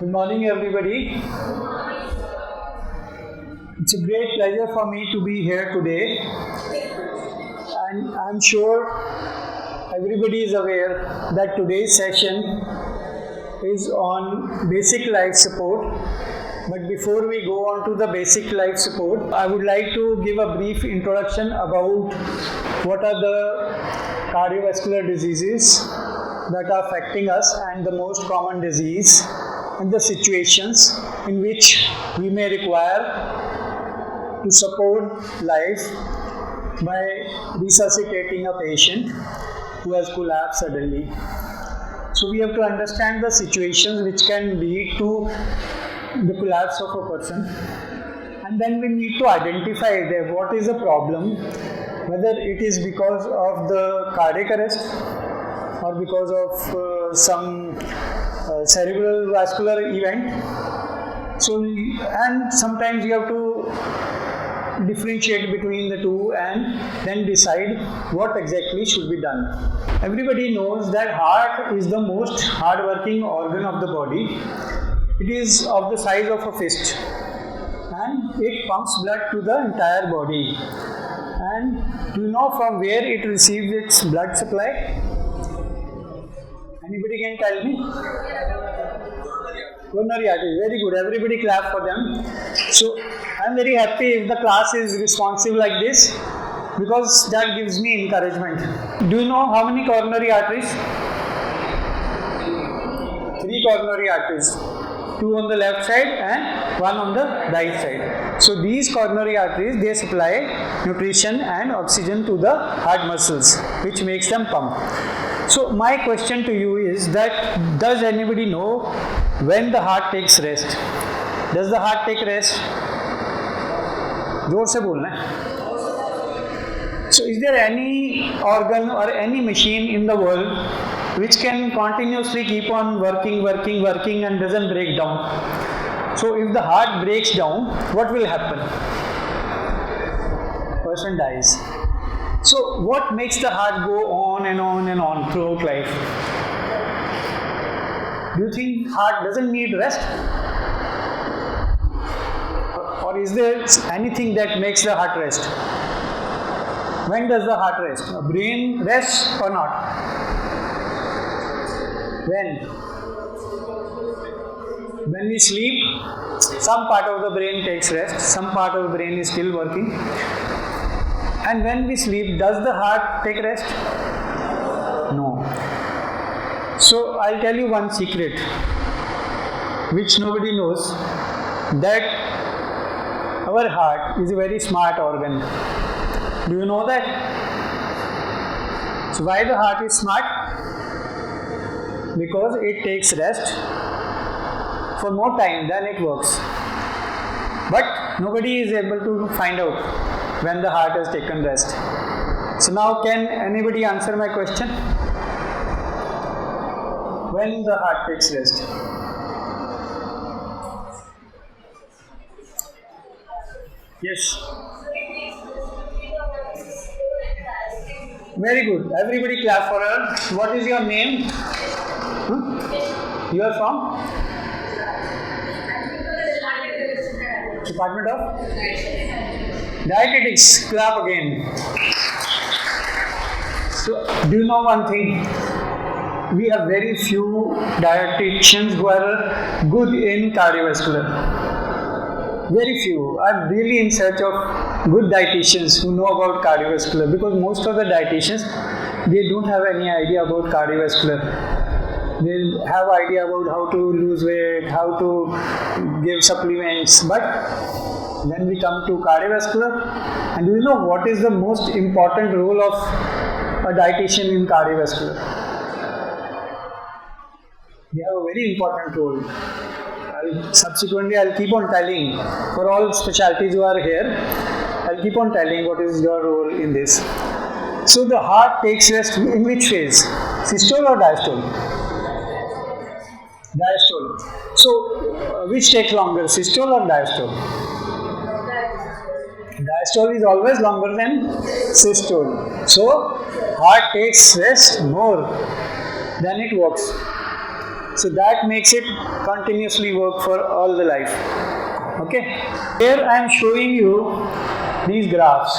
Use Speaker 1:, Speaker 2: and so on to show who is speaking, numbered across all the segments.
Speaker 1: Good morning, everybody. It's a great pleasure for me to be here today, and I'm sure everybody is aware that today's session is on basic life support. But before we go on to the basic life support, I would like to give a brief introduction about what are the cardiovascular diseases that are affecting us and the most common disease and the situations in which we may require to support life by resuscitating a patient who has collapsed suddenly. So we have to understand the situations which can lead to the collapse of a person, and then we need to identify that what is the problem, whether it is because of the cardiac arrest or because of some cerebral vascular event. So, and sometimes you have to differentiate between the two and then decide what exactly should be done. Everybody knows that heart is the most hard-working organ of the body. It is of the size of a fist and it pumps blood to the entire body. And do you know from where it receives its blood supply? Anybody can tell me? Coronary arteries. Very good. Everybody clap for them. So I am very happy if the class is responsive like this, because that gives me encouragement. Do you know how many coronary arteries? 3 coronary arteries. 2 on the left side and 1 on the right side. So these coronary arteries, they supply nutrition and oxygen to the heart muscles, which makes them pump. So my question to you is that, does anybody know when the heart takes rest? Does the heart take rest? जोर से बोलना है. So is there any organ or any machine in the world which can continuously keep on working and doesn't break down? So if the heart breaks down, what will happen? Person dies. So what makes the heart go on and on and on throughout life? Do you think heart doesn't need rest? Or is there anything that makes the heart rest? When does the heart rest? A brain rests or not? When we sleep, some part of the brain takes rest, some part of the brain is still working. And when we sleep, does the heart take rest? No. So I'll tell you one secret which nobody knows, that our heart is a very smart organ. Do you know that? So why the heart is smart? Because it takes rest for more time than it works. But nobody is able to find out when the heart has taken rest. So now can anybody answer my question? When the heart takes rest? Yes. Very good. Everybody clap for her. What is your name? You are from? Department of Dietetics. Clap again. So, do you know one thing? We have very few dietitians who are good in cardiovascular. Very few. I'm really in search of good dietitians who know about cardiovascular, because most of the dietitians, they don't have any idea about cardiovascular. They have idea about how to lose weight, how to give supplements, but when we come to cardiovascular, and do you know what is the most important role of a dietitian in cardiovascular? They have a very important role. Subsequently, I'll keep on telling for all specialties who are here. I'll keep on telling what is your role in this. So the heart takes rest in which phase? Systole or diastole? Diastole. So which takes longer, systole or diastole? Diastole is always longer than systole. So heart takes rest more than it works. So that makes it continuously work for all the life. Okay. Here I am showing you these graphs.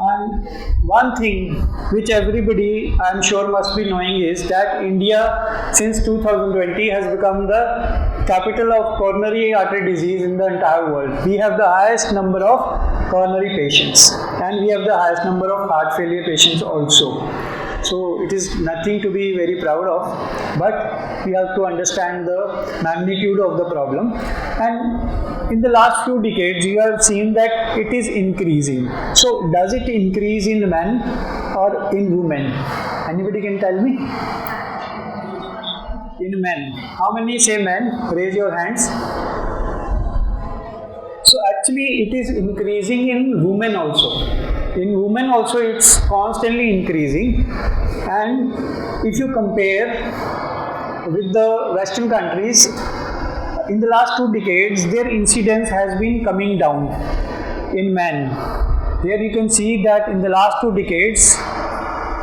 Speaker 1: And one thing which everybody I am sure must be knowing is that India since 2020 has become the capital of coronary artery disease in the entire world. We have the highest number of coronary patients and we have the highest number of heart failure patients also. So it is nothing to be very proud of, but we have to understand the magnitude of the problem. And in the last few decades, you have seen that it is increasing. So does it increase in men or in women? Anybody can tell me? In men. How many say men? Raise your hands. So actually it is increasing in women also. In women also it's constantly increasing, and if you compare with the Western countries, in the last 2 decades their incidence has been coming down in men. Here you can see that in the last 2 decades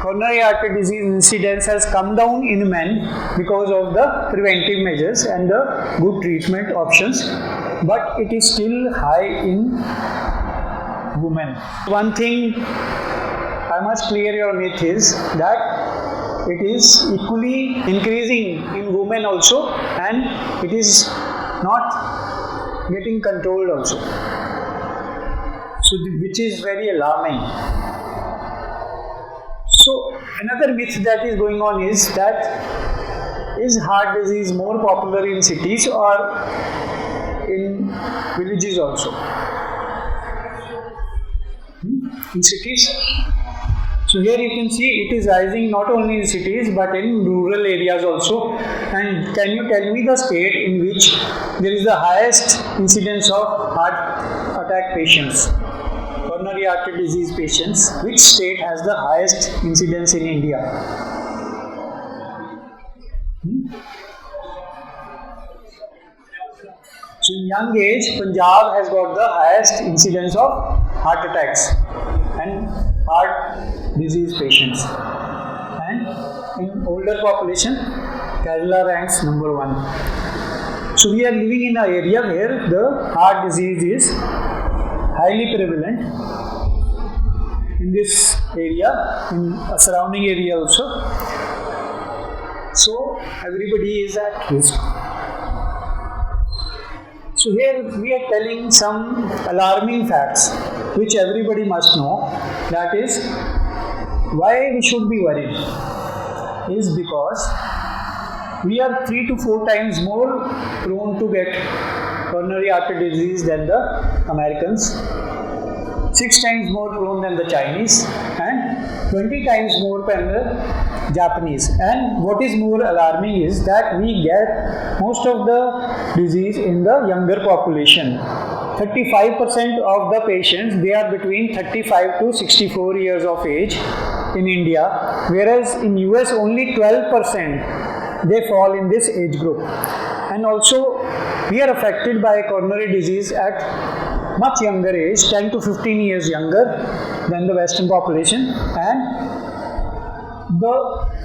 Speaker 1: coronary artery disease incidence has come down in men because of the preventive measures and the good treatment options, but it is still high in women. One thing I must clear your myth is that it is equally increasing in women also, and it is not getting controlled also. So which is very alarming. So another myth that is going on is that is heart disease more popular in cities or in villages also? In cities. So here you can see it is rising not only in cities but in rural areas also. And can you tell me the state in which there is the highest incidence of heart attack patients, coronary artery disease patients? Which state has the highest incidence in India? So in young age, Punjab has got the highest incidence of heart attacks and heart disease patients. And in older population, Kerala ranks number 1. So we are living in an area where the heart disease is highly prevalent in this area, in a surrounding area also. So everybody is at risk. So here we are telling some alarming facts which everybody must know. That is, why we should be worried is because we are 3 to 4 times more prone to get coronary artery disease than the Americans, 6 times more prone than the Chinese, and 20 times more than the Japanese. And what is more alarming is that we get most of the disease in the younger population. 35% of the patients, they are between 35 to 64 years of age in India, whereas in US only 12% they fall in this age group. And also we are affected by coronary disease at much younger age, 10 to 15 years younger than the Western population, and the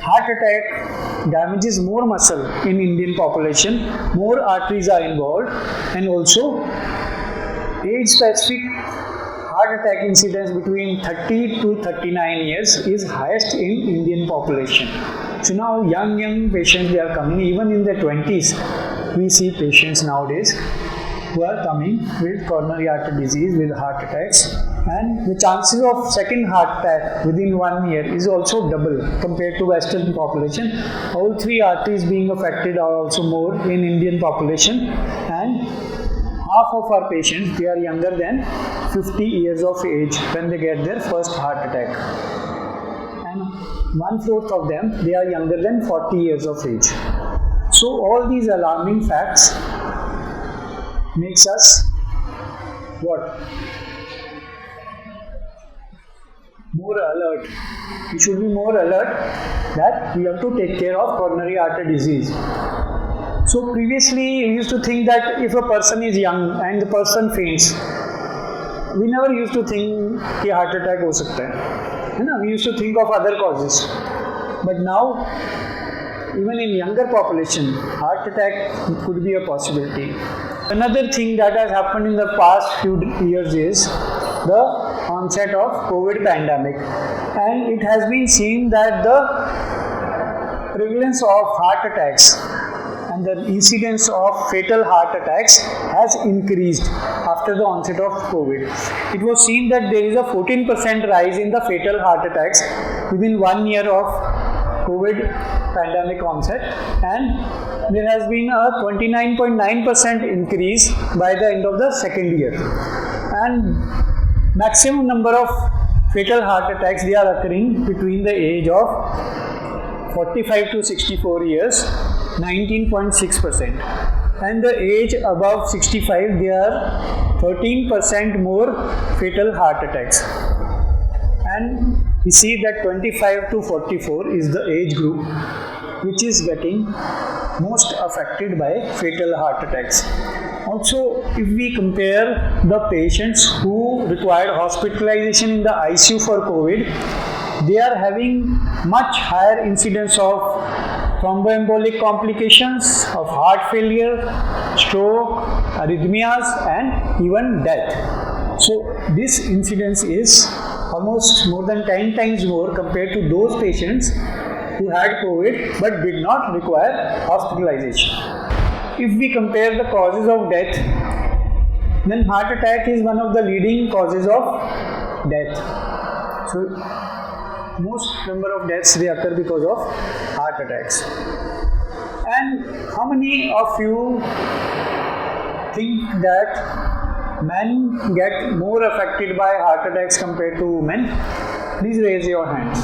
Speaker 1: heart attack damages more muscle in Indian population, more arteries are involved, and also age specific heart attack incidence between 30 to 39 years is highest in Indian population. So now young patients, they are coming, even in their 20s we see patients nowadays who are coming with coronary artery disease, with heart attacks, and the chances of second heart attack within 1 year is also double compared to Western population. All 3 arteries being affected are also more in Indian population, and half of our patients, they are younger than 50 years of age when they get their first heart attack, and 1/4 of them, they are younger than 40 years of age. So all these alarming facts makes us what? More alert. We should be more alert that we have to take care of coronary artery disease. So previously we used to think that if a person is young and the person faints, we never used to think कि heart attack हो सकता है ना? We used to think of other causes. But now even in younger population, heart attack could be a possibility. Another thing that has happened in the past few years is the onset of COVID pandemic, and it has been seen that the prevalence of heart attacks and the incidence of fatal heart attacks has increased after the onset of COVID. It was seen that there is a 14% rise in the fatal heart attacks within 1 year of COVID pandemic onset, and there has been a 29.9% increase by the end of the second year. And maximum number of fatal heart attacks, they are occurring between the age of 45 to 64 years, 19.6%, and the age above 65, there are 13% more fatal heart attacks. And we see that 25 to 44 is the age group which is getting most affected by fatal heart attacks. Also, if we compare the patients who required hospitalization in the ICU for COVID, they are having much higher incidence of thromboembolic complications, of heart failure, stroke, arrhythmias, and even death. So this incidence is almost more than 10 times more compared to those patients who had COVID but did not require hospitalization. If we compare the causes of death, then heart attack is one of the leading causes of death. So most number of deaths, they occur because of heart attacks. And how many of you think that men get more affected by heart attacks compared to women? Please raise your hands.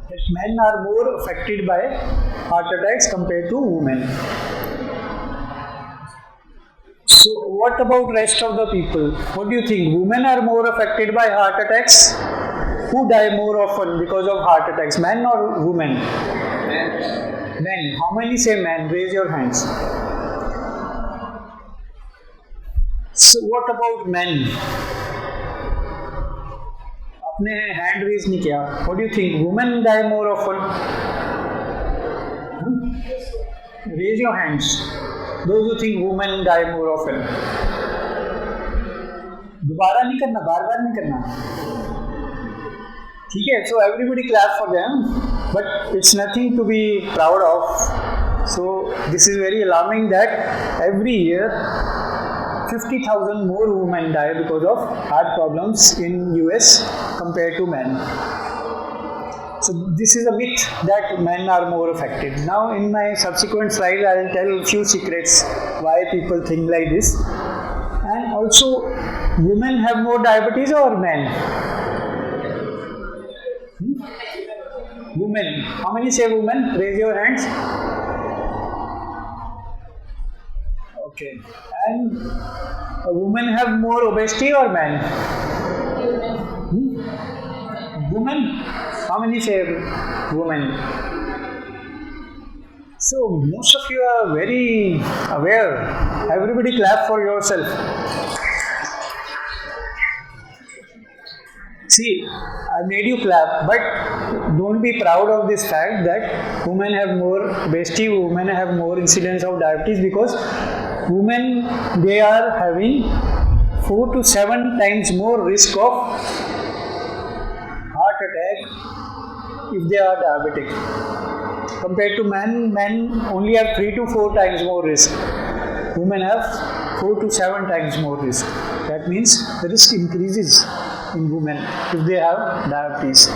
Speaker 1: That men are more affected by heart attacks compared to women. So what about rest of the people? What do you think? Women are more affected by heart attacks? Who die more often because of heart attacks? Men or women? Men. Men. How many say men? Raise your hands. So what about men? आपने hand raise नहीं किया. What do you think? Women die more often? Raise your hands. Those who think women die more often. दोबारा नहीं करना, बार-बार नहीं करना. ठीक है, so everybody clap for them, but it's nothing to be proud of. So this is very alarming that every year 50,000 more women die because of heart problems in US compared to men. So this is a myth that men are more affected. Now in my subsequent slides I will tell a few secrets why people think like this. And also, women have more diabetes or men? Women. How many say women? Raise your hands. Okay. And women have more obesity or men? Women. How many say women? So most of you are very aware. Everybody clap for yourself. See, I made you clap, but don't be proud of this fact that women have more obesity, women have more incidence of diabetes, because women, they are having 4 to 7 times more risk of heart attack if they are diabetic. Compared to men, men only have 3 to 4 times more risk. Women have 4 to 7 times more risk. That means the risk increases in women if they have diabetes.